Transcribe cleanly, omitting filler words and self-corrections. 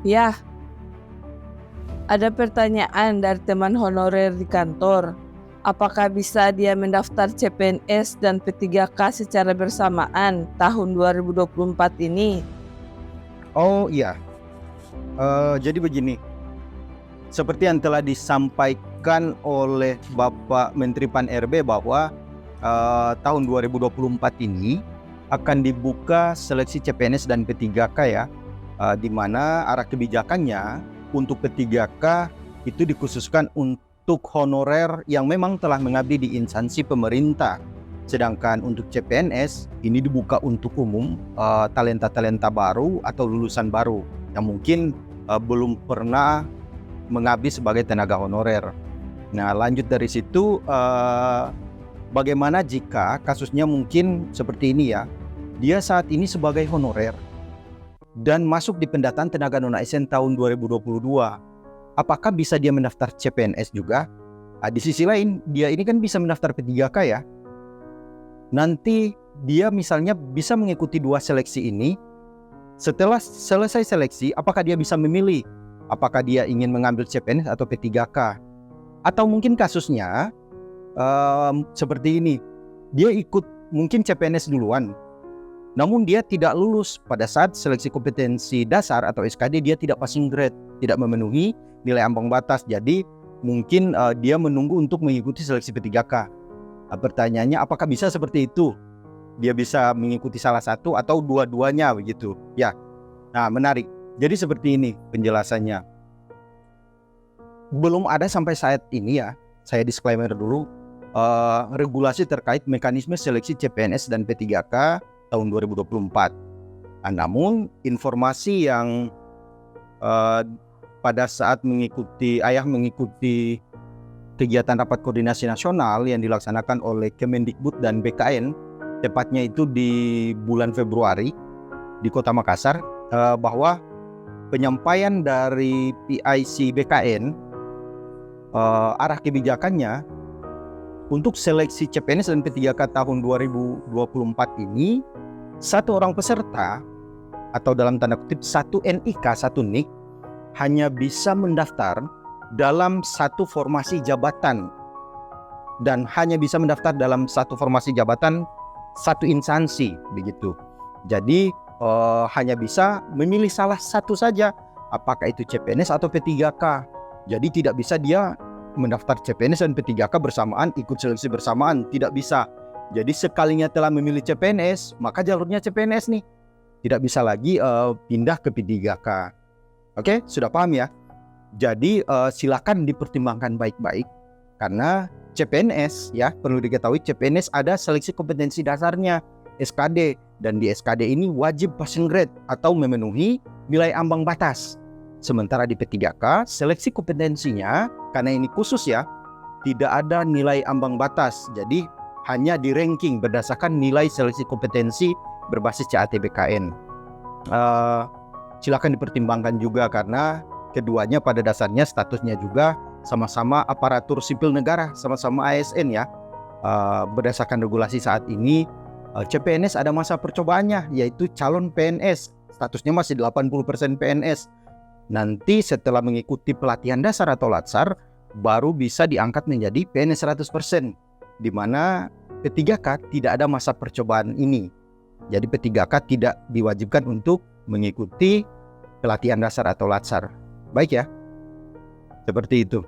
Ya, ada pertanyaan dari teman honorer di kantor. Apakah bisa dia mendaftar CPNS dan P3K secara bersamaan tahun 2024 ini? Oh iya, jadi begini, seperti yang telah disampaikan oleh Bapak Menteri Pan-RB bahwa tahun 2024 ini akan dibuka seleksi CPNS dan P3K ya, di mana arah kebijakannya untuk P3K itu dikhususkan untuk honorer yang memang telah mengabdi di instansi pemerintah. Sedangkan untuk CPNS ini dibuka untuk umum, talenta-talenta baru atau lulusan baru yang mungkin belum pernah mengabdi sebagai tenaga honorer. Nah, lanjut dari situ, bagaimana jika kasusnya mungkin seperti ini ya, dia saat ini sebagai honorer dan masuk di pendataan tenaga non-ASN tahun 2022. Apakah bisa dia mendaftar CPNS juga? Di sisi lain, dia ini kan bisa mendaftar P3K ya. Nanti dia misalnya bisa mengikuti 2 seleksi ini. Setelah selesai seleksi, apakah dia bisa memilih apakah dia ingin mengambil CPNS atau P3K? Atau mungkin kasusnya seperti ini, dia ikut mungkin CPNS duluan, namun dia tidak lulus pada saat seleksi kompetensi dasar atau SKD, dia tidak passing grade, tidak memenuhi nilai ambang batas. Jadi mungkin dia menunggu untuk mengikuti seleksi P3K. Pertanyaannya, apakah bisa seperti itu? Dia bisa mengikuti salah satu atau dua-duanya begitu ya. Nah, menarik. Jadi seperti ini penjelasannya. Belum ada sampai saat ini ya, saya disclaimer dulu, regulasi terkait mekanisme seleksi CPNS dan P3K tahun 2024. Namun informasi yang pada saat mengikuti kegiatan rapat koordinasi nasional yang dilaksanakan oleh Kemendikbud dan BKN, tepatnya itu di bulan Februari di Kota Makassar, bahwa penyampaian dari PIC BKN, arah kebijakannya untuk seleksi CPNS dan P3K tahun 2024 ini, satu orang peserta atau dalam tanda kutip satu NIK, satu NIK hanya bisa mendaftar dalam satu formasi jabatan dan hanya bisa mendaftar dalam satu formasi jabatan satu instansi begitu. Jadi hanya bisa memilih salah satu saja, apakah itu CPNS atau P3K. Jadi tidak bisa dia mendaftar CPNS dan P3K bersamaan, ikut seleksi bersamaan, tidak bisa. Jadi sekalinya telah memilih CPNS, maka jalurnya CPNS nih, tidak bisa lagi pindah ke P3K. Oke, sudah paham ya? Jadi silakan dipertimbangkan baik-baik, karena CPNS ya, perlu diketahui CPNS ada seleksi kompetensi dasarnya SKD, dan di SKD ini wajib passing grade atau memenuhi nilai ambang batas. Sementara di P3K seleksi kompetensinya, karena ini khusus ya, tidak ada nilai ambang batas, jadi hanya di ranking berdasarkan nilai seleksi kompetensi berbasis CATBKN. Silakan dipertimbangkan juga, karena keduanya pada dasarnya statusnya juga sama-sama aparatur sipil negara, sama-sama ASN ya. Berdasarkan regulasi saat ini, CPNS ada masa percobaannya, yaitu calon PNS, statusnya masih 80% PNS. Nanti setelah mengikuti pelatihan dasar atau latsar, baru bisa diangkat menjadi PNS 100%, di mana P3K tidak ada masa percobaan ini. Jadi P3K tidak diwajibkan untuk mengikuti pelatihan dasar atau latsar. Baik ya, seperti itu.